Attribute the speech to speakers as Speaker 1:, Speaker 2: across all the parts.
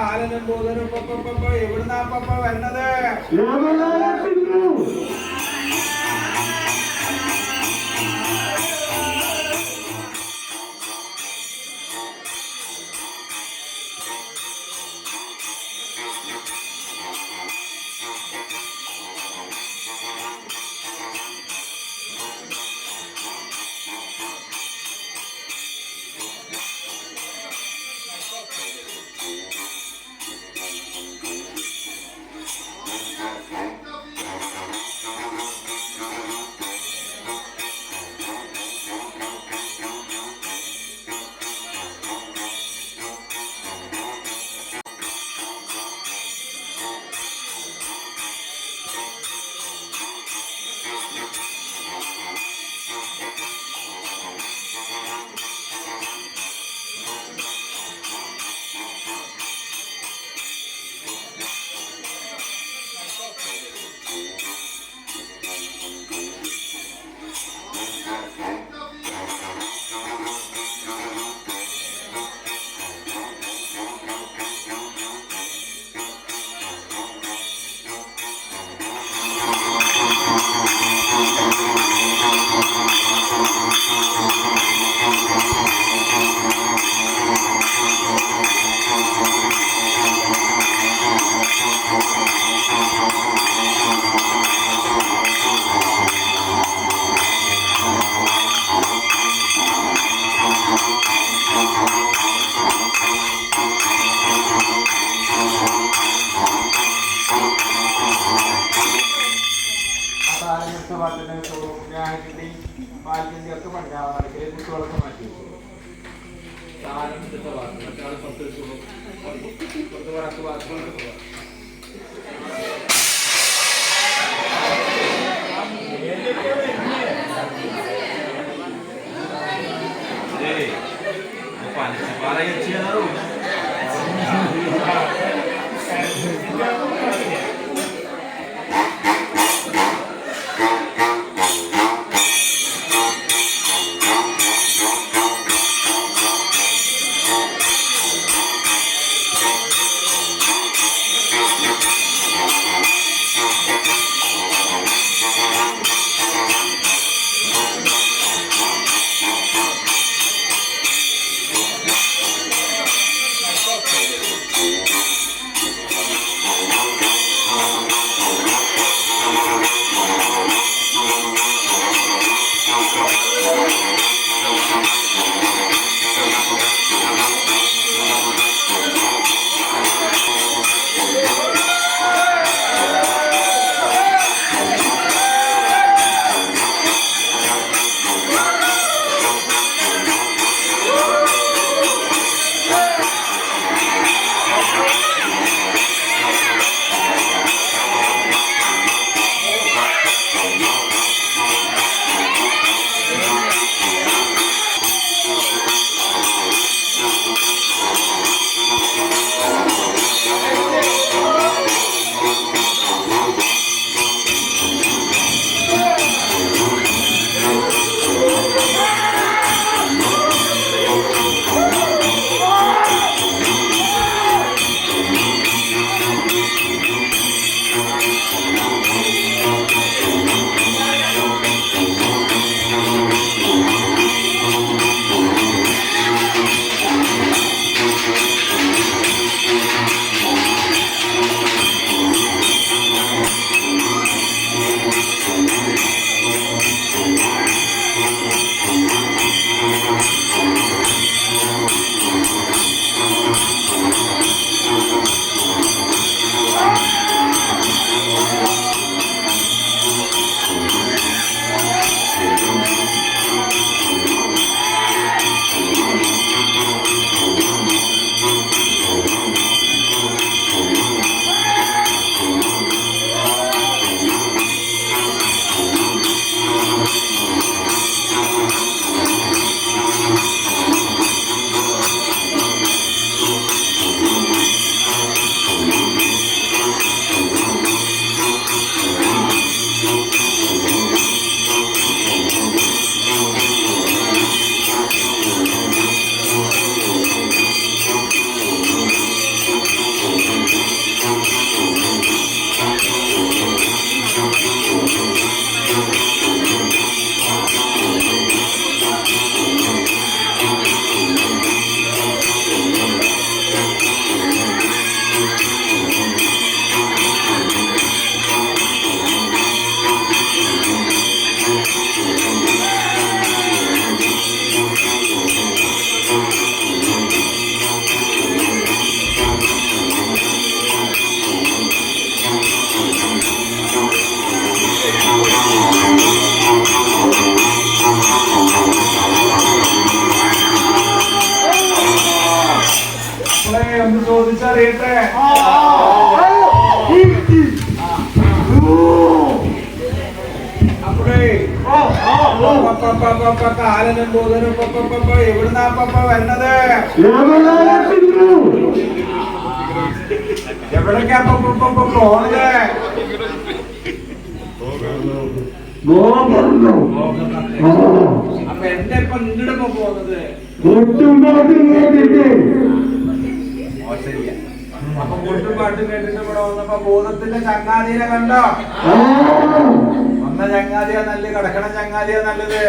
Speaker 1: ബാലനും ബോധനും എവിടുന്നാ പപ്പ വരുന്നത്? കാലനും ബോധനും എവിടുന്നാ പപ്പ വരുന്നത്? എവിടേക്കാ പോണത്? അപ്പൊ എന്റെ ഇപ്പൊ ഇങ്ങോട്ട് പോകുന്നത് ശരിയാ. അപ്പൊ കൊട്ടും പാട്ടും കേട്ടിട്ട് ഇവിടെ വന്നപ്പോ ബോധത്തിന്റെ ചങ്ങാതിനെ കണ്ടോ? വന്ന ചങ്ങാതിയാ നല്ലത്, കിടക്കണ ചങ്ങാതിയാ നല്ലത്?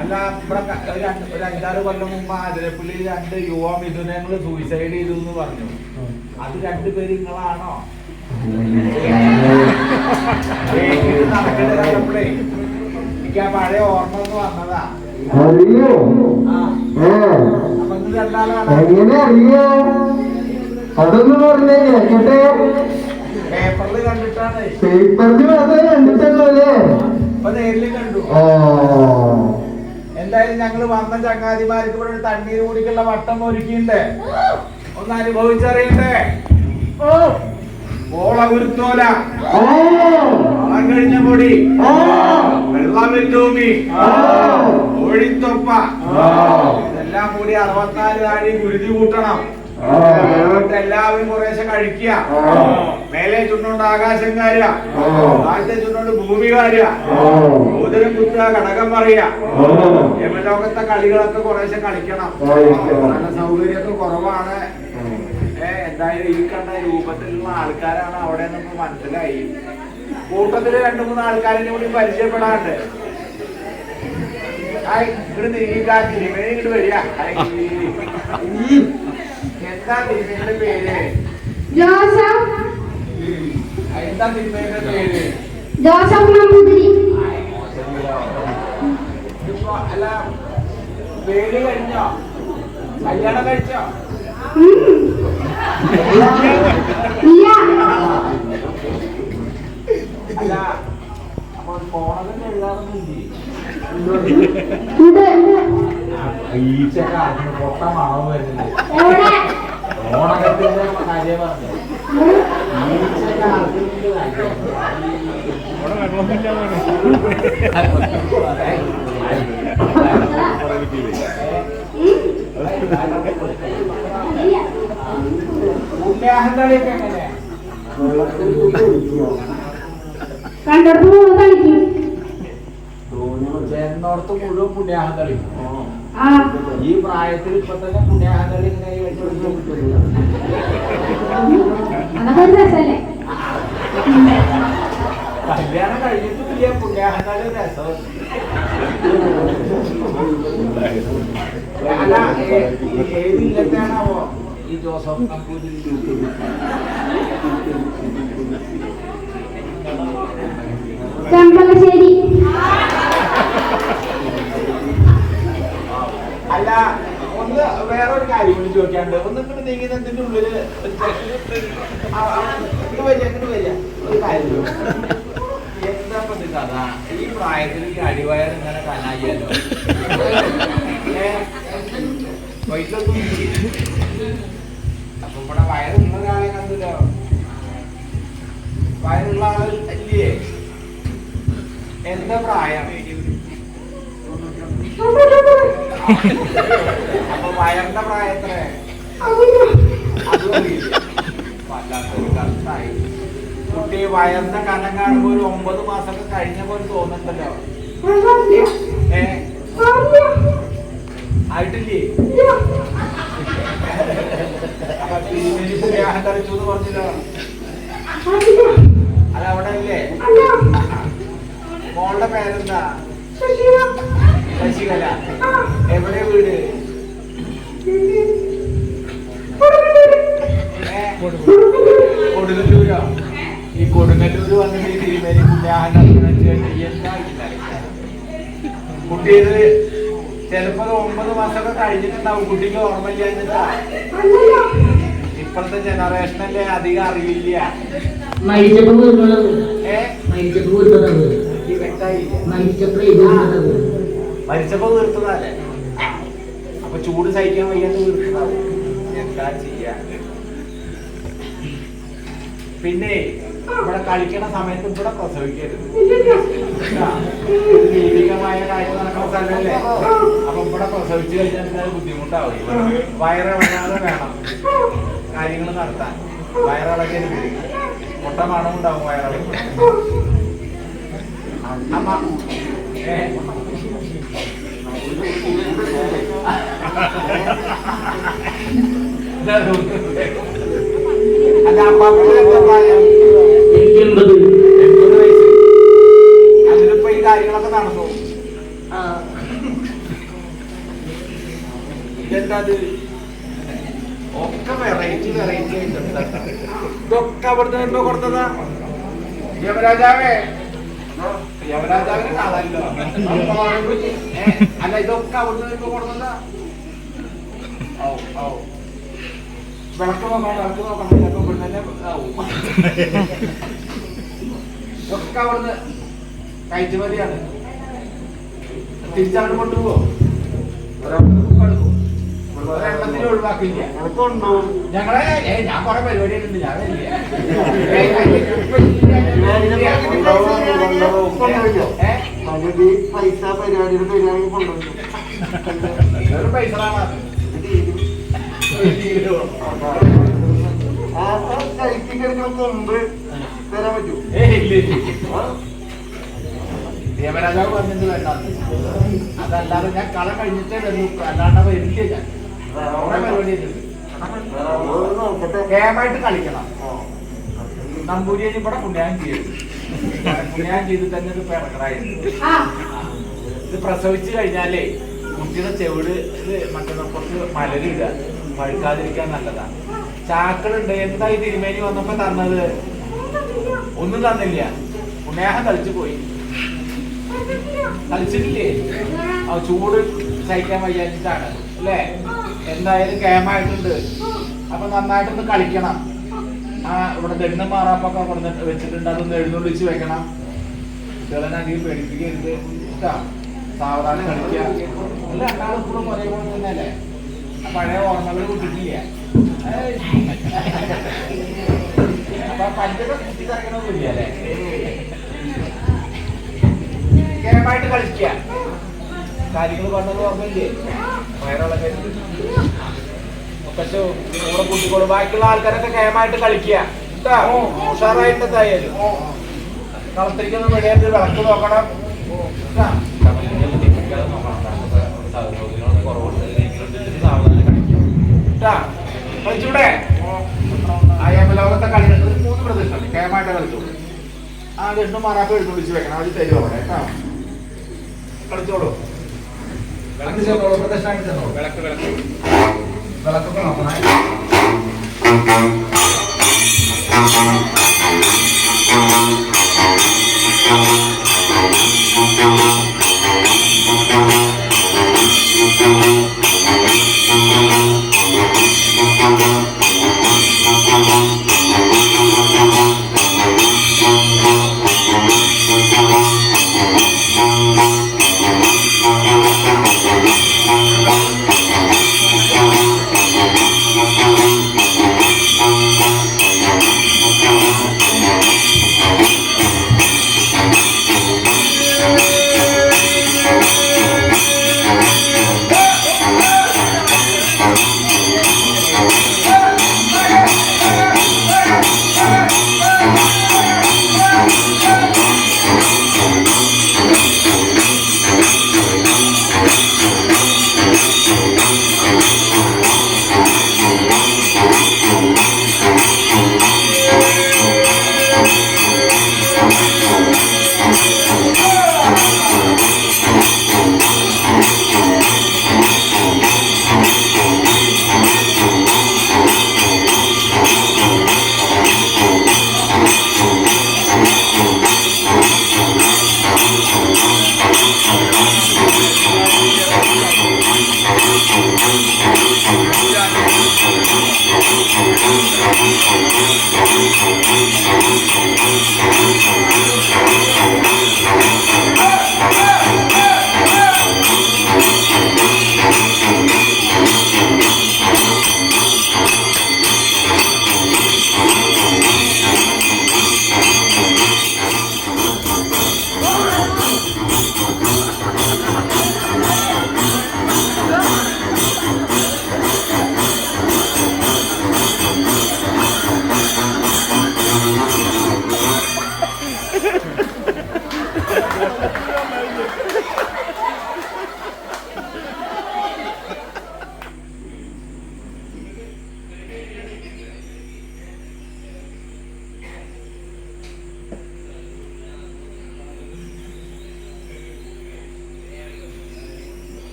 Speaker 1: അല്ല ഇവിടെ ഒരു 5-6 കൊല്ലം മുമ്പ് ആതിരപ്പള്ളി 2 യുവ മിഥുനങ്ങൾ സൂയിസൈഡ് ചെയ്തു എന്ന് പറഞ്ഞു. അത് 2 പേര് നിങ്ങളാണോ? നടക്കല് കണ്ടപ്പോഴേ എനിക്ക് ആ പഴയ ഓർമ്മ ഒന്ന് വന്നതാ. അപ്പൊ ഇത് രണ്ടാളാണ്.
Speaker 2: അതൊന്ന് പറഞ്ഞേ കേക്കട്ടെ.
Speaker 1: പേപ്പറിൽ കണ്ടിട്ടാണ്.
Speaker 2: പേപ്പറിൽ മാത്രമേ കണ്ടിട്ടുള്ളൂ അല്ലേ?
Speaker 1: അപ്പൊ നേരിൽ കണ്ടു. എന്തായാലും ഞങ്ങള് വന്ന ചങ്ങാതിമാർക്ക് ഇവിടെ തണ്ണീർ കുടിക്കുള്ള വട്ടം ഒരുക്കിണ്ട്. ഒന്ന് അനുഭവിച്ചറിയണ്ടേ? ഓള ഉരുത്തോല, കഴിഞ്ഞ പൊടി, വെള്ളമെറ്റൂമി, കോഴിത്തൊപ്പ, ഇതെല്ലാം കൂടി 64 ആഴി ഗുരുതി കൂട്ടണം. എല്ലാവരും കുറേശ്ശെ കഴിക്കുക. മേലെ ചുണ്ണുണ്ട് ആകാശം കാര്യ, താഴത്തെ ചുണ്ണുണ്ട് ഭൂമി കാര്യ, ഭൂതരം കുത്തുക, ഘടകം പറയുക. യമലോകത്തെ കളികളൊക്കെ കുറേശ്ശെ കളിക്കണം. നല്ല സൗകര്യമൊക്കെ കുറവാണ്. എന്തായാലും ഈ കണ്ട രൂപത്തിലുള്ള ആൾക്കാരാണ് അവിടെ നമുക്ക് മനസ്സിലായി. കൂട്ടത്തില് 2-3 ആൾക്കാരിനെ കൂടി പരിചയപ്പെടാണ്ട്. ഇങ്ങോട്ട് നീക്കാക്കി ഇങ്ങോട്ട് വരിക. എന്താ തിരുമേനിയുടെ പേര്? എന്താ തിരുമേനിയുടെ പേര്? അല്ല പേര് കഴിഞ്ഞോ? കല്യാണം കഴിച്ചോ? അല്ല അപ്പൊ പോണതെന്ന് എഴുതാറൊന്നുമില്ലേ? ഈച്ചക്കാരന് പൊട്ട മണം വരുന്നത് ഓണകത്തിന്റെ കാര്യം പറഞ്ഞു. പുണ്യാഹന്തളിയൊക്കെ എങ്ങനെയാ? ചെന്നോടത്ത് മുഴുവൻ പുണ്യാഹന്തളി. ഈ പ്രായത്തിൽ ഇപ്പൊ തന്നെ പുണ്യാഹന്തളി ഇങ്ങനെ കല്യാണം കഴിഞ്ഞിട്ടില്ല പുണ്യാഹന്തളി രസം. അല്ല ഏത് ഇല്ലത്താണാവോ ഈ ജോസഫ് നമ്പൂതിരി?
Speaker 3: ചെമ്പലശ്ശേരി.
Speaker 1: അല്ല ഒന്ന് വേറൊരു കാര്യം കൂടി ചോദിക്കാണ്ട്. ഒന്ന് ഇങ്ങോട്ട് നീങ്ങുന്നതിന്റെ ഉള്ളില് വരിക ഒരു കാര്യം. എന്താ കഥ? ഈ പ്രായത്തിൽ ഈ അടിവയർ ഇങ്ങനെ കനായില്ലോ? വൈകിട്ടൊന്നും അപ്പൊ ഇവിടെ വയറുള്ള ഒരാളെ കണ്ടല്ലോ. വയറുള്ള ആൾ അല്ലേ? എന്താ പ്രായം? അപ്പൊ വയറിന്റെ പ്രായം എത്ര? വല്ലാത്തൊരു കഷ്ടായി. കുട്ടി വയറിന്റെ കനം കാണുമ്പോ ഒരു 9 മാസമൊക്കെ കഴിഞ്ഞ പോലെ തോന്നുന്നുണ്ടല്ലോ. ആയിട്ടില്ലേ? അപ്പൊ തിരുമേനി കളിച്ചു എന്ന് പറഞ്ഞല്ലോ. അത് അവിടെ അല്ലേ? മോളുടെ പേരെന്താ? ശശികല. എവിടെ വീട്? കൊടുങ്ങല്ലൂരോ? ഈ കൊടുങ്ങല്ലൂര് വന്നിട്ട് ഈ തിരുമേനി പുണ്യാഹനം എന്താ കുട്ടി? ഇത് ചിലപ്പോ 9 മാസമൊക്കെ കഴിഞ്ഞിട്ടുണ്ടാവും. കുട്ടിക്ക് ഓർമ്മയില്ലാഞ്ഞിട്ടാ. ഇപ്പോഴത്തെ ജനറേഷനല്ലേ അധികം അറിയില്ല. മരിച്ചപ്പോ തീർത്തതല്ലേ? അപ്പൊ ചൂട് സഹിക്കാൻ വയ്യാണ്ട് വീർക്കുണ്ടാവും. എന്താ ചെയ്യാ? പിന്നെ ഇവിടെ കളിക്കണ സമയത്ത് ഇവിടെ പ്രസവിക്കരുത്. ദൈവികമായ കാര്യം നടക്കുന്ന സ്ഥലമല്ലേ. അപ്പൊ ഇവിടെ പ്രസവിച്ചു കഴിഞ്ഞാൽ ബുദ്ധിമുട്ടാവും. വയറിളകാതെ വേണം കാര്യങ്ങൾ നടത്താൻ. വയറിളക്കരുത്. മുട്ട മണം ഉണ്ടാവും വയറിളക്കി. അമ്മ അല്ല അമ്മാമ്മയുടെ എന്താ പ്രായം? 80 വയസ്സ്. അതിലിപ്പോ ഈ കാര്യങ്ങളൊക്കെ നടന്നു. ഇതെന്താത്? ഒക്കെ വെറൈറ്റി വെറൈറ്റി ആയിട്ടുണ്ട്. ഇതൊക്കെ അവിടുന്ന് എന്തോ കൊടുത്തതാ? യവരാജാവേ, യവരാജാവിനെ കാണാനല്ലോ. അല്ല ഇതൊക്കെ അവിടുന്ന് എന്തോ കൊടുത്തതാ? വിളക്ക് നോക്കണം, വിളക്ക് നോക്കണം. ചിലപ്പോ ഇവിടെ തന്നെ ആവും. ഒക്കെ അവിടുന്ന് കയറ്റുമതിയാണ്. തിരിച്ചങ്ങോട്ട് കൊണ്ടുപോകോ? ഒരെണ്ണത്തിന് ഒഴിവാക്കില്ല. ഞങ്ങളെ ഞാൻ കുറെ പരിപാടിയായിട്ടുണ്ട്. ഞാൻ
Speaker 2: പൈസ പരിപാടിയുടെ പരിപാടി
Speaker 1: പൈസ
Speaker 2: മുമ്പ് തരാൻ പറ്റൂ.
Speaker 1: ദേവരാജാവ് പറഞ്ഞത് വേണ്ട. അതല്ലാതെ ഞാൻ കള കഴിഞ്ഞിട്ടേ വരൂ. അല്ലാണ്ട് വരില്ല. ഞാൻ കുറെ പരിപാടി ഗെയിമായിട്ട് കളിക്കണം. നമ്പൂരിയെ ഇവിടെ പുണ്യാഹം ചെയ്യരുത്. പുണ്യാഹം ചെയ്ത് തന്നെ ഇത് പിറകടായിരുന്നു. ഇത് പ്രസവിച്ചു കഴിഞ്ഞാലേ കുട്ടിയുടെ ചെവിട് മറ്റൊന്ന് കുറച്ച് മലരിടുക. പഴുക്കാതിരിക്കാൻ നല്ലതാണ്. ചാക്കളുണ്ട്. എന്തായി തിരുമേനി വന്നപ്പോ തന്നത്? ഒന്നും തന്നില്ല. പുണ്യാഹം കളിച്ചു പോയി. കളിച്ചിട്ടില്ലേ? ചൂട് സഹിക്കാൻ വയ്യാഞ്ഞിട്ടാണ് അല്ലേ? എന്തായാലും കേമായിട്ടുണ്ട്. അപ്പൊ നന്നായിട്ടൊന്ന് കളിക്കണം. ഇവിടെ ദണ്ണ് മാറാപ്പൊക്കെ കൊടുത്തിട്ട് വെച്ചിട്ടുണ്ട്. അതൊന്ന് എഴുന്നള്ളിച്ച് വെക്കണം. കുട്ടികളെ അധികം പേടിപ്പിക്കരുത്. സാവധാനം കളിക്കുക. അല്ല രണ്ടാളും കൂടെ പറയുമ്പോൾ തന്നെ അല്ലേ പഴയ ഓർമ്മകൾ വിട്ടിട്ടില്ല. അപ്പൊ പഞ്ചൊക്കെ കുത്തി തറക്കണമൊന്നുമില്ല അല്ലേ? ഗെയിമായിട്ട് കളിക്കുക. കാര്യങ്ങൾ പറഞ്ഞത് ഓർമ്മയില്ലേ? വയറുള്ള പക്ഷെ കൂടെ കൂട്ടിക്കോളൂ. ബാക്കിയുള്ള ആൾക്കാരൊക്കെ ഗെയിമായിട്ട് കളിക്കുക. ഉഷാറായിട്ട് എന്തായാലും കളത്തിരിക്കുന്ന വെളിയായിട്ട് വിളക്ക് നോക്കണം. കളിച്ചൂടെ? അയ്യാമലോകത്തെ കളി 3 പ്രദക്ഷിണം ഗെയിമായിട്ട് കളിച്ചോളൂ. ആ രണ്ടും മാറാപ്പ് എഴുന്നള്ളിച്ച് വെക്കണം. അത് തരും അവിടെ കേട്ടോ. കളിച്ചോളൂ. വിളക്ക് ചെന്നോളൂ. പ്രദക്ഷിണം ചെന്നോളൂ. വിളക്ക് വിളക്ക് വിളക്കൊക്കെ നോക്കണം.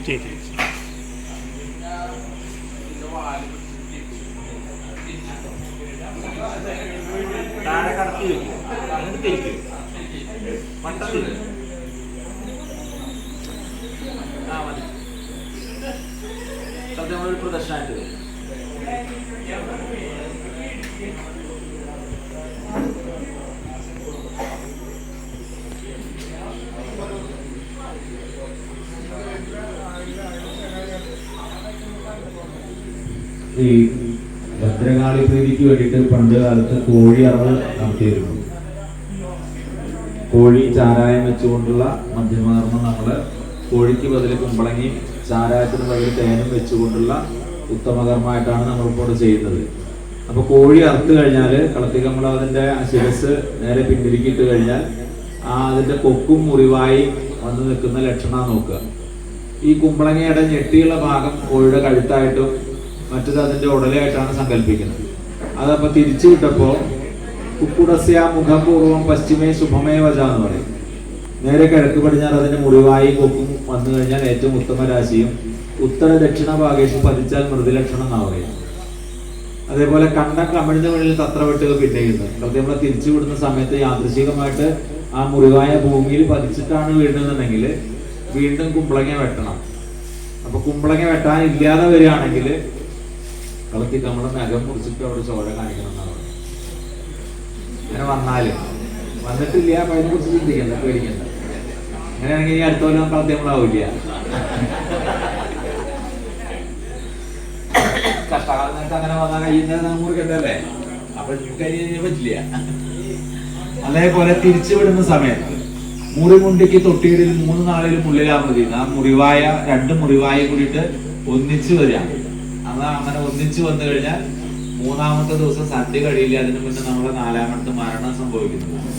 Speaker 3: ശരി.
Speaker 1: താഴെ കടത്തി വെക്കും, എന്നിട്ട് തിരിക്കും. മട്ടത്തിൽ മതി. സത്യം ഒരു പ്രദർശനമായിട്ട് വരും.
Speaker 4: ഈ ഭദ്രകാളി പ്രീതിക്ക് വേണ്ടിയിട്ട് പണ്ട് കാലത്ത് കോഴി അറവ് നടത്തിയിരുന്നു. കോഴി ചാരായം വെച്ചുകൊണ്ടുള്ള മധ്യമകർമ്മം നമ്മള് കോഴിക്ക് ബദല് കുമ്പളങ്ങി ചാരായത്തിന് ബദല് തേനും വെച്ചുകൊണ്ടുള്ള ഉത്തമകർമ്മമായിട്ടാണ് നമ്മളിപ്പോൾ ചെയ്യുന്നത്. അപ്പൊ കോഴി അറുത്ത് കഴിഞ്ഞാൽ കളത്തി നമ്മൾ അതിന്റെ ശിരസ് നേരെ പിന്നിലേക്കിട്ട് കഴിഞ്ഞാൽ അതിന്റെ കൊക്കും മുറിവായി വന്ന് നിൽക്കുന്ന ലക്ഷണം നോക്കുക. ഈ കുമ്പളങ്ങയുടെ ഞെട്ടിയുള്ള ഭാഗം കോഴിയുടെ കഴുത്തായിട്ടും മറ്റത് അതിന്റെ ഉടലായിട്ടാണ് സങ്കല്പിക്കുന്നത്. അതപ്പോ തിരിച്ചു വിട്ടപ്പോ കുക്കുടസ്യ മുഖപൂർവം പശ്ചിമേ ശുഭമേ വജ എന്ന് പറയും. നേരെ കിഴക്ക് പടിഞ്ഞാറ് അതിന്റെ മുറിവായി കൊക്കും വന്നു കഴിഞ്ഞാൽ ഏറ്റവും ഉത്തമ രാശിയും ഉത്തര ദക്ഷിണ ഭാഗേഷു പതിച്ചാൽ മൃദുലക്ഷണം എന്നാ പറയും. അതേപോലെ കണ്ടം കമിഴ്ന്ന വഴിയിൽ തത്ര വെട്ടുക പിന്നെയുന്നത്. നമ്മളെ തിരിച്ചു വിടുന്ന സമയത്ത് യാദൃശികമായിട്ട് ആ മുറിവായ ഭൂമിയിൽ പതിച്ചിട്ടാണ് വീഴുന്നുണ്ടെങ്കിൽ വീണ്ടും കുമ്പളങ്ങ വെട്ടണം. അപ്പൊ കുമ്പളങ്ങ വെട്ടാൻ ഇല്ലാതെ വരികയാണെങ്കിൽ കളത്തി നമ്മളെ നഖം മുറിച്ചിട്ട് അവിടെ ചോര കാണിക്കണം എന്നാണ് പറയുന്നത്. അങ്ങനെ വന്നിട്ടില്ല അപ്പൊ അതിനെ കുറിച്ച് ചിന്തിക്കണ്ട, പേടിക്കണ്ട. അങ്ങനെയാണെങ്കിൽ ഈ അടുത്ത കൊല്ലം കളത്തി നമ്മളാവില്ല. കഷ്ടകാലം നേരത്തെ അങ്ങനെ വന്നാൽ കഴിയുന്നത് മുറിക്കണ്ടല്ലേ, അപ്പൊ കഴിഞ്ഞ് പറ്റില്ല. അതേപോലെ തിരിച്ചു വിടുന്ന സമയത്ത് മുറിമുണ്ടിക്ക് തൊട്ടിയിടിൽ 3 നാളിലും ഉള്ളിലാ മതി. ആ മുറിവായ 2 മുറിവായ കൂടിയിട്ട് ഒന്നിച്ചു വരിക. അതാ അങ്ങനെ ഒന്നിച്ചു വന്നു കഴിഞ്ഞാൽ 3-ാമത്തെ ദിവസം സന്ധ്യ കഴിയില്ല. അതിന് മുന്നേ നമ്മുടെ 4-ാമത്തെ മരണം സംഭവിക്കുന്നതാണ്.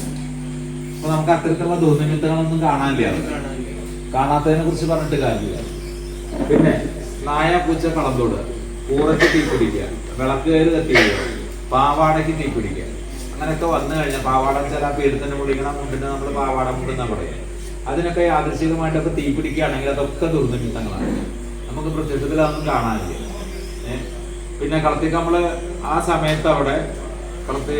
Speaker 4: അപ്പൊ നമുക്ക് അത്തരത്തിലുള്ള ദുർനിമിത്തങ്ങളൊന്നും കാണാനില്ല. കാണാത്തതിനെ കുറിച്ച് പറഞ്ഞിട്ട് കാര്യമില്ല. പിന്നെ നായ പൂച്ച കളന്തോട്, കൂറയ്ക്ക് തീപിടിക്കുക, വിളക്ക് കയറി കത്തിക്കുക, പാവാടയ്ക്ക് തീപിടിക്കുക, അങ്ങനെയൊക്കെ വന്നു കഴിഞ്ഞാൽ പാവാട ചില പീഡത്തിന് പൊളിക്കണം, മുണ്ടിന് നമ്മൾ പാവാട മുണ്ടെന്നാ പറയുക. അതിനൊക്കെ യാദൃശികമായിട്ടൊക്കെ തീപിടിക്കുകയാണെങ്കിൽ അതൊക്കെ ദുർനിമിത്തങ്ങളാണ്. നമുക്ക് പ്രത്യക്ഷത്തിൽ അതൊന്നും കാണാനില്ല. പിന്നെ കളത്തിക്ക് നമ്മള് ആ സമയത്ത് അവിടെ കളത്തി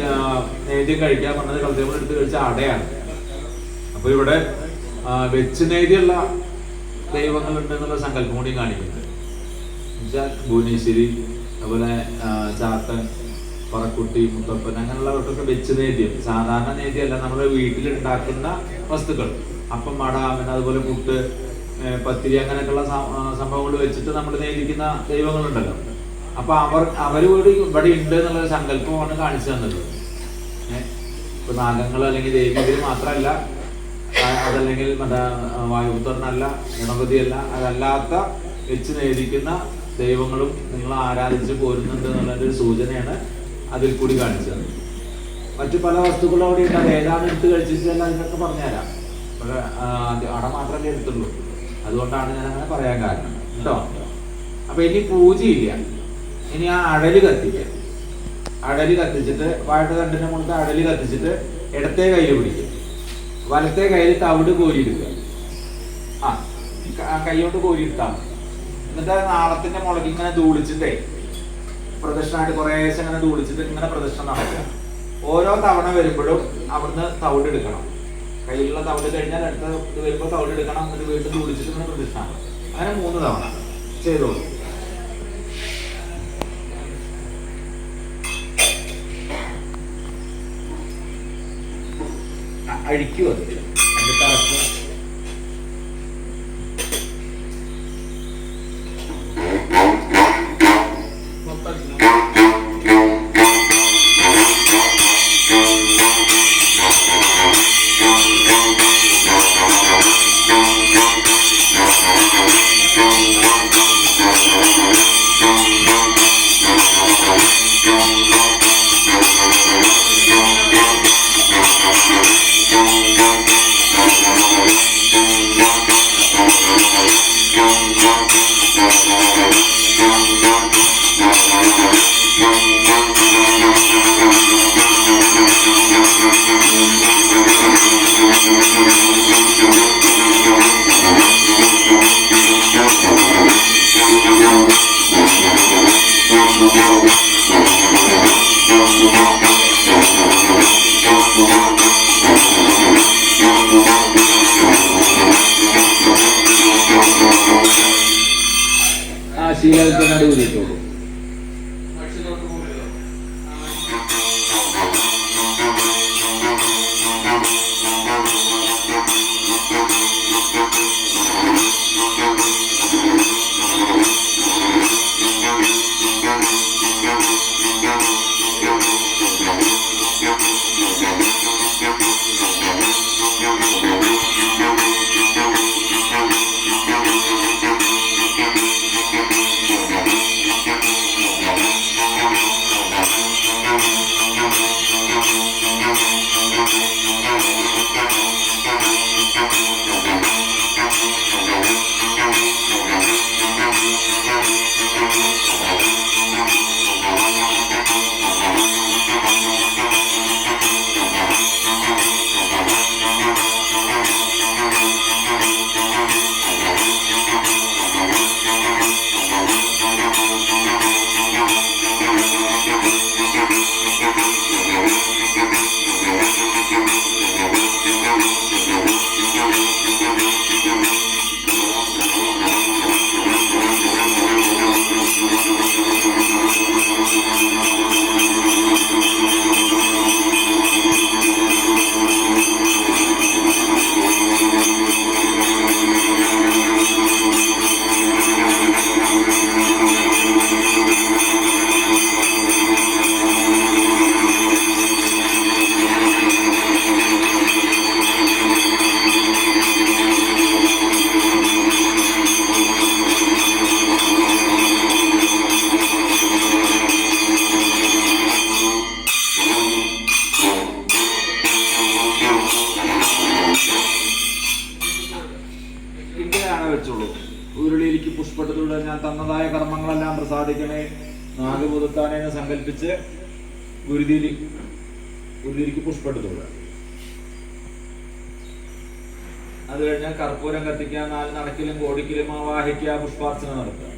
Speaker 4: നേദ്യം കഴിക്കാൻ പറഞ്ഞത് കളത്തി നമ്മൾ എടുത്ത് കഴിച്ച അടയാണ്. അപ്പൊ ഇവിടെ വെച്ച് നേദ്യമുള്ള ദൈവങ്ങളുണ്ട് എന്നുള്ള സങ്കല്പം കൂടി കാണിക്കുന്നത്. ഭുവനേശ്വരി, അതുപോലെ ചാത്തൻ, പറക്കുട്ടി, മുത്തപ്പൻ, അങ്ങനെയുള്ളവർക്കൊക്കെ വെച്ച് നേദ്യം. സാധാരണ നേദ്യമല്ല, നമ്മുടെ വീട്ടിലുണ്ടാക്കുന്ന വസ്തുക്കൾ, അപ്പം മട, പിന്നെ അതുപോലെ പുട്ട്, പത്തിരി, അങ്ങനെയൊക്കെയുള്ള സംഭവങ്ങൾ വെച്ചിട്ട് നമ്മൾ നേദിക്കുന്ന ദൈവങ്ങളുണ്ടല്ലോ. അപ്പൊ അവര് കൂടി ഇവിടെ ഉണ്ട് എന്നുള്ള സങ്കല്പമാണ് കാണിച്ചു തന്നത്. ഇപ്പൊ നാഗങ്ങൾ അല്ലെങ്കിൽ ദേവികൾ മാത്രമല്ല, അതല്ലെങ്കിൽ മറ്റേ വായുപുത്രനല്ല, ഗണപതിയല്ല, അതല്ലാത്ത വെച്ച് നേദിക്കുന്ന ദൈവങ്ങളും നിങ്ങൾ ആരാധിച്ച് പോരുന്നുണ്ട് എന്നുള്ളൊരു സൂചനയാണ് അതിൽ കൂടി കാണിച്ചത്. മറ്റു പല വസ്തുക്കളും അവിടെ ഉണ്ട്. അത് ഏതാണ് എടുത്ത് കഴിച്ചിട്ടല്ല അതിനൊക്കെ പറഞ്ഞുതരാം. അട മാത്രമല്ലേ എടുത്തുള്ളൂ. അതുകൊണ്ടാണ് ഞാൻ അങ്ങനെ പറയാൻ കാരണം കേട്ടോ. അപ്പൊ ഇനി പൂജയില്ല, ഇനി ആ അടല് കത്തിക്കുക. അടല് കത്തിച്ചിട്ട് വാഴ തണ്ടിന്റെ മുകളിൽ അടല് കത്തിച്ചിട്ട് ഇടത്തെ കയ്യിൽ പിടിക്കുക, വലത്തെ കയ്യിൽ തവിട് കോരിയെടുക്കുക. കൈകൊണ്ട് കോരിയെടുത്താൽ മതി. എന്നിട്ട് നാളത്തിന്റെ മുളക് ഇങ്ങനെ ധൂളിച്ചിട്ടേ പ്രദക്ഷിണമായിട്ട് കുറേശ്ശെ ഇങ്ങനെ ധൂളിച്ചിട്ട് ഇങ്ങനെ പ്രദക്ഷിണം നടക്കുക. ഓരോ തവണ വരുമ്പോഴും അവിടുന്ന് തവിട് എടുക്കണം. കയ്യിലുള്ള തവിട് കഴിഞ്ഞാൽ അടുത്ത ഇത് വരുമ്പോൾ തവിട് എടുക്കണം. എന്നിട്ട് വീണ്ടും ധൂളിച്ചിട്ട് ഇങ്ങനെ പ്രദക്ഷിണം. അങ്ങനെ 3 തവണ ചെയ്തോളൂ. അഴിക്കുക അതിന്റെ തലപ്പ്. ശീലത്തിനോട് ഊതിയിട്ടുള്ളൂ. വെച്ചുള്ളൂ. ഉരുളിയിലേക്ക് പുഷ്പത്തിലൂടെ ഞാൻ തന്നതായ കർമ്മങ്ങളെല്ലാം പ്രസാദിക്കണേ, നാഗപുതുത്താനെന്ന് സങ്കല്പിച്ച് ഉരുളിയിലേക്ക് പുഷ്പത്തിലൂടെ. അത് കഴിഞ്ഞാൽ കർപ്പൂരം കത്തിക്കുക, 4 നടക്കിലും കോടിക്കിലും ആവാഹിക്കുക, പുഷ്പാർച്ചന നടത്തുക.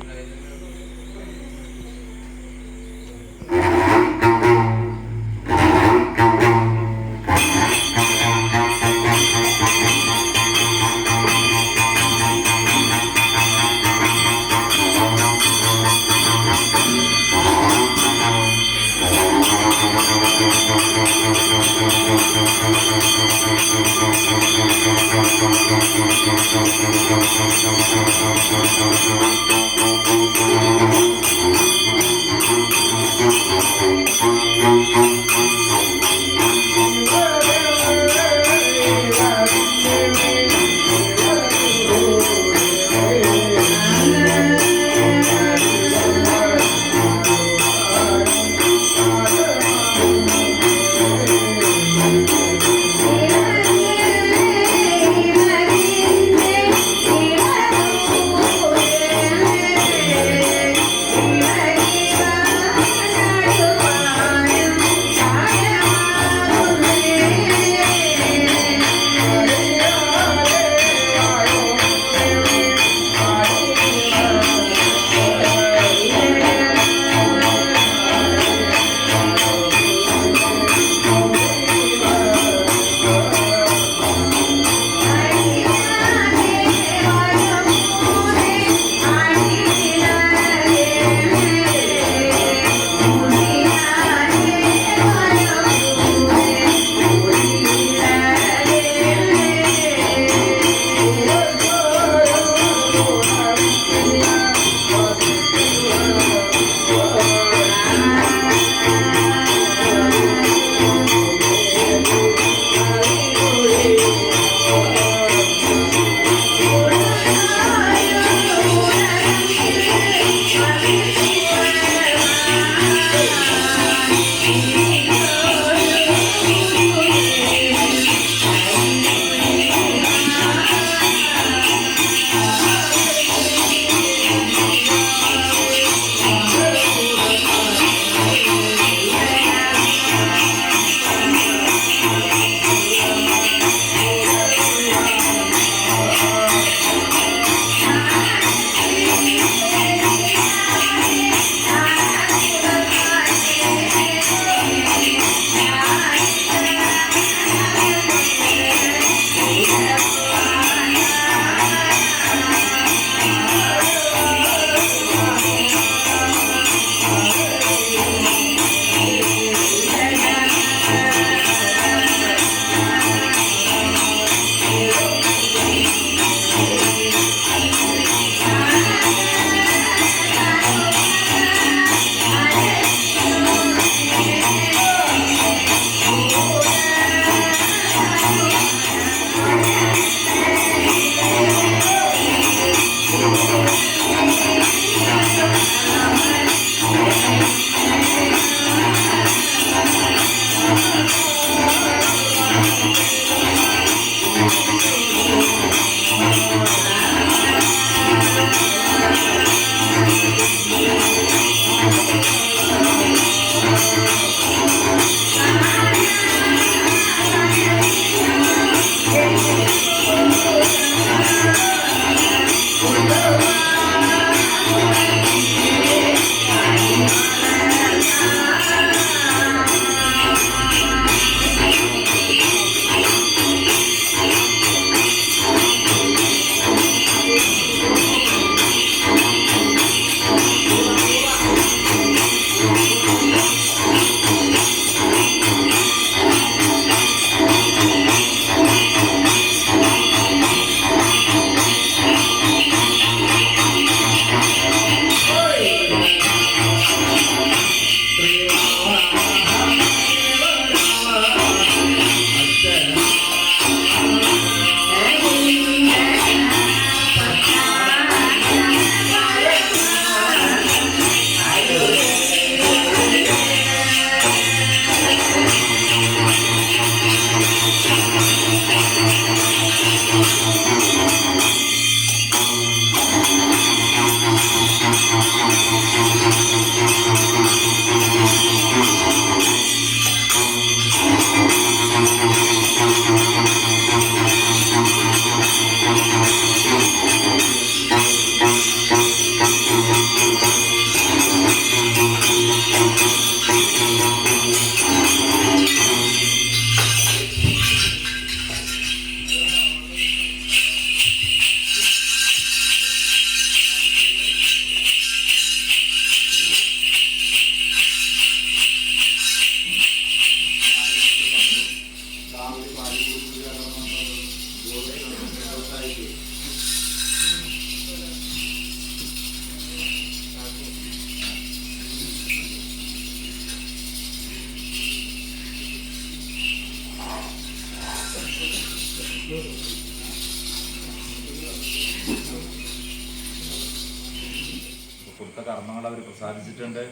Speaker 4: കൊടുത്ത കർമ്മങ്ങൾ അവർ പ്രസാദിച്ചിട്ടുണ്ട്.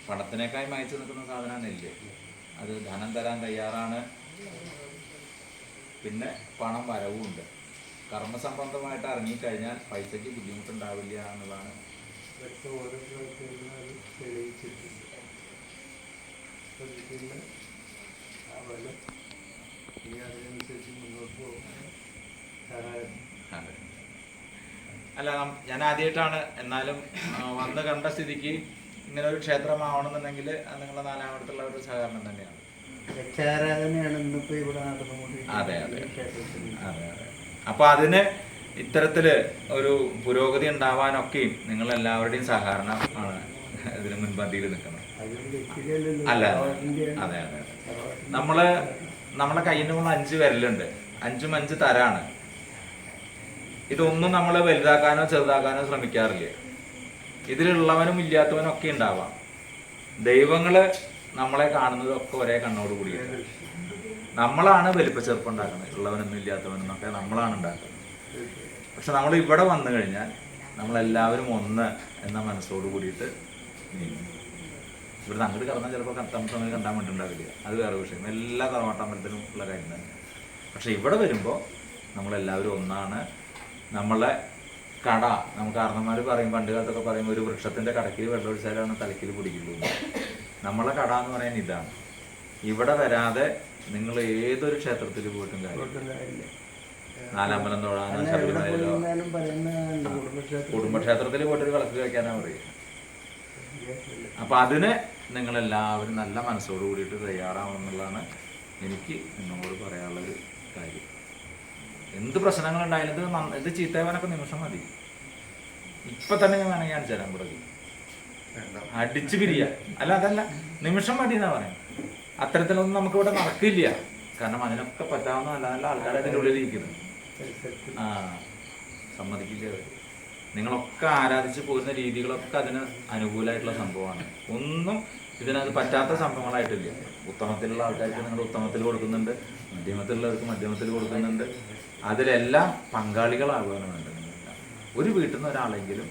Speaker 4: പണത്തിനേക്കായി മയച്ചു നിൽക്കുന്ന സാധനം നെല്ല്. അത് ധനം തരാൻ തയ്യാറാണ്. പിന്നെ പണം വരവുമുണ്ട്. കർമ്മസംബന്ധമായിട്ട് ഇറങ്ങിക്കഴിഞ്ഞാൽ പൈസയ്ക്ക് ബുദ്ധിമുട്ടുണ്ടാവില്ല എന്നുള്ളതാണ്. അല്ല, ഞാൻ ആദ്യമായിട്ടാണ്, എന്നാലും വന്ന് കണ്ട സ്ഥിതിക്ക് ഇങ്ങനെ ഒരു ക്ഷേത്രമാവണമെന്നുണ്ടെങ്കിൽ നിങ്ങളുടെ നാലാമടുത്തുള്ള ഒരു സഹകരണം തന്നെയാണ്. അതെ അതെ അതെ അതെ. അപ്പൊ അതിന് ഇത്തരത്തില് ഒരു പുരോഗതി ഉണ്ടാവാനൊക്കെയും നിങ്ങൾ എല്ലാവരുടെയും സഹകരണം ആണ് ഇതിന് മുൻപന്തിയിൽ നിൽക്കുന്നത്. അല്ല, അതെ അതെ. നമ്മളെ കയ്യിൽ നിന്നുള്ള 5 വിരലുണ്ട്. 5ഉം 5 തരാണ്. ഇതൊന്നും നമ്മൾ വലുതാക്കാനോ ചെറുതാക്കാനോ ശ്രമിക്കാറില്ല. ഇതിലുള്ളവനും ഇല്ലാത്തവനും ഒക്കെ ഉണ്ടാവാം. ദൈവങ്ങള് നമ്മളെ കാണുന്നതൊക്കെ ഒരേ കണ്ണോട് കൂടിയിട്ട്. നമ്മളാണ് വലിപ്പ ചെറുപ്പം ഉണ്ടാക്കുന്നത്. ഉള്ളവനൊന്നും ഇല്ലാത്തവനെന്നൊക്കെ നമ്മളാണ് ഉണ്ടാക്കുന്നത്. പക്ഷെ നമ്മൾ ഇവിടെ വന്നു കഴിഞ്ഞാൽ നമ്മളെല്ലാവരും ഒന്ന് എന്ന മനസ്സോട് കൂടിയിട്ട് ഇവിടെ അങ്ങോട്ട് കടന്നാൽ ചിലപ്പോൾ തമ്മിൽ കണ്ടാൻ വേണ്ടിയിട്ടുണ്ടാവില്ല. അത് വേറെ വിഷയം. എല്ലാ തറവാട്ടമ്പലത്തിനും ഉള്ള കാര്യം തന്നെ. പക്ഷെ ഇവിടെ വരുമ്പോൾ നമ്മളെല്ലാവരും ഒന്നാണ്. നമ്മളെ കട, നമുക്ക് കാരണന്മാർ പറയും, പണ്ട് കാലത്തൊക്കെ പറയും, ഒരു വൃക്ഷത്തിന്റെ കടക്കിൽ വെള്ളമൊഴിച്ചാലാണ് തലക്കിൽ പിടിക്കുള്ളൂ. നമ്മളെ കട എന്ന് പറയാൻ ഇതാണ്. ഇവിടെ വരാതെ നിങ്ങൾ ഏതൊരു ക്ഷേത്രത്തിൽ പോയിട്ടും കാര്യം, നാലാമ്പലം തൊഴാനോ ശബരിമലയിലോ കുടുംബക്ഷേത്രത്തിൽ പോയിട്ടൊരു വിളക്ക് വയ്ക്കാനാണ് പറയുക. അപ്പൊ അതിന് നിങ്ങളെല്ലാവരും നല്ല മനസ്സോട് കൂടിയിട്ട് തയ്യാറാവണമെന്നുള്ളതാണ് എനിക്ക് നിങ്ങളോട് പറയാനുള്ളൊരു കാര്യം. എന്ത് പ്രശ്നങ്ങളുണ്ടായാലും ഇത് ചീത്തയവനൊക്കെ നിമിഷം മതി. ഇപ്പൊ തന്നെ ഞാൻ വേണമെങ്കിൽ കാണിച്ചു തരാൻ കൂടെ അടിച്ചു പിരിയ. അല്ല, അതല്ല, നിമിഷം മതി എന്നാ പറയാം. അത്തരത്തിലൊന്നും നമുക്ക് ഇവിടെ നടക്കില്ല. കാരണം അതിനൊക്കെ പറ്റാവുന്ന നല്ല നല്ല ആൾക്കാരെ അതിൻ്റെ ഉള്ളിൽ ഇരിക്കുന്നത്. സമ്മതിക്കില്ല. നിങ്ങളൊക്കെ ആരാധിച്ച് പോകുന്ന രീതികളൊക്കെ അതിന് അനുകൂലമായിട്ടുള്ള സംഭവമാണ്. ഒന്നും ഇതിനത് പറ്റാത്ത സംഭവങ്ങളായിട്ടില്ല. ഉത്തമത്തിലുള്ള ആൾക്കാർക്ക് നിങ്ങൾ ഉത്തമത്തിൽ കൊടുക്കുന്നുണ്ട്, മധ്യമത്തിലുള്ളവർക്ക് മധ്യമത്തിൽ കൊടുക്കുന്നുണ്ട്. അതിലെല്ലാം പങ്കാളികളാകുവാനും വേണ്ടത്. ഒരു വീട്ടിൽ നിന്ന് ഒരാളെങ്കിലും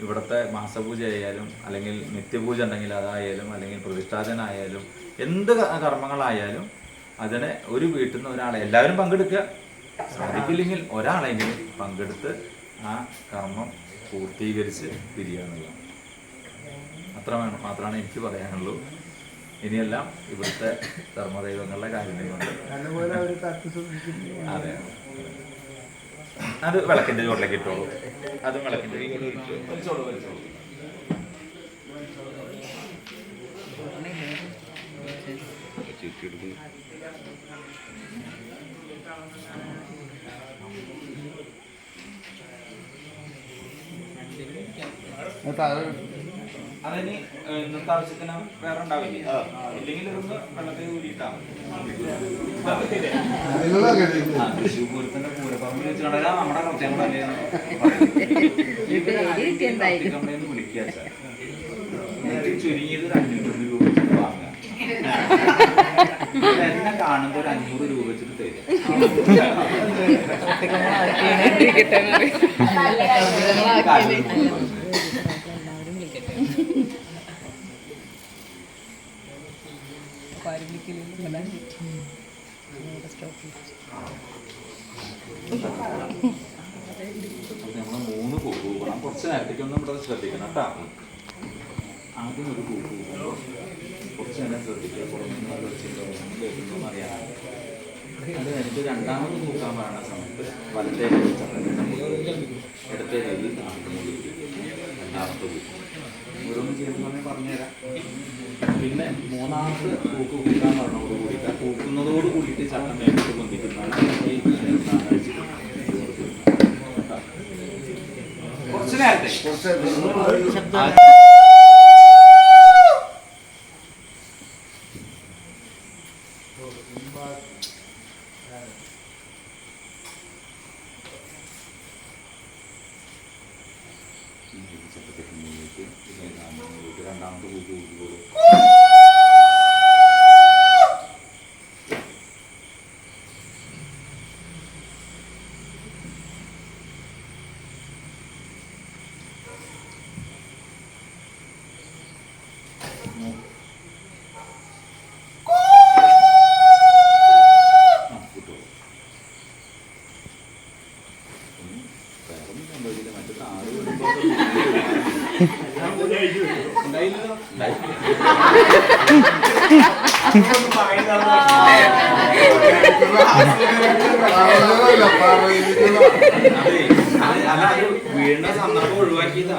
Speaker 4: ഇവിടുത്തെ മാസപൂജ ആയാലും അല്ലെങ്കിൽ നിത്യപൂജ ഉണ്ടെങ്കിൽ അതായാലും അല്ലെങ്കിൽ പ്രതിഷ്ഠാദനായാലും എന്ത് കർമ്മങ്ങളായാലും അതിനെ ഒരു വീട്ടിൽ നിന്ന് ഒരാളെ എല്ലാവരും പങ്കെടുക്കുക. സാധിക്കില്ലെങ്കിൽ ഒരാളെങ്കിലും പങ്കെടുത്ത് ആ കർമ്മം പൂർത്തീകരിച്ച് പിരിയാന്നുള്ളതാണ്. മാത്രമാണ് എനിക്ക് പറയാനുള്ളൂ. ഇനിയെല്ലാം ഇവിടുത്തെ ധർമ്മദൈവങ്ങളുടെ കാര്യങ്ങൾ കൊണ്ട് അതെ, അത് വിളക്കിന്റെ ചോട്ടിലേക്ക് ഇട്ടോളൂ. അതും വിളക്കിന്റെ വലിച്ചോളൂ. അതിന് ഇന്നത്തെ ആവശ്യത്തിന് വേറെ ഉണ്ടാവില്ല. ഇല്ലെങ്കിൽ ഇതൊന്ന് വെള്ളത്തിൽ ഊരിയിട്ടാണ് തൃശ്ശൂർ പൂരത്തിന്റെ പൂരപ്പറമ്പിൽ വെച്ച് കണ്ടാൽ നമ്മുടെ കൃത്യങ്ങളല്ലേ വിളിക്കുക. ചുരുങ്ങിയത് ഒരു 500 രൂപ വെച്ചിട്ട് വാങ്ങുക. എന്നെ കാണുമ്പോ ഒരു 500 രൂപ വെച്ചിട്ട് തരിക. നമ്മള് 3 പൂക്ക് കൂക്കണം. കുറച്ച് നേരത്തേക്കൊന്നും ഇവിടെ ശ്രദ്ധിക്കണം കേട്ടോ. ആദ്യം ഒരു പൂക്ക് കൂക്കുമ്പോൾ കുറച്ച് നേരം ശ്രദ്ധിക്കുക. പുറമേന്ന് അറിയാം. അത് കഴിഞ്ഞിട്ട് രണ്ടാമത് പൂക്കാൻ പറയുന്ന സമയത്ത് വലത്തെ ഇടത്തെ കയ്യിൽ രണ്ടാമത്തെ പൂക്കും. ഓരോന്നും ചെയ്യുന്ന സമയം പറഞ്ഞുതരാം. പിന്നെ മൂന്നാമത്തെ പൂക്ക് കൂട്ടാൻ പറഞ്ഞോട് കൂടിയിട്ട് പൂക്കുന്നതോട് കൂടിയിട്ട് ചട്ടം മേലോട്ട് പൊന്തിക്കുന്നതാണ് ഈ കുറച്ച് നേരത്തെ രണ്ടാമത്തെ പൂക്ക് കൂട്ടുകയുള്ളൂ. ഉണ്ടായില്ലല്ലോ. അതെ, അല്ല അത് വീണ്ട സന്ദർഭം ഒഴിവാക്കിയതാ.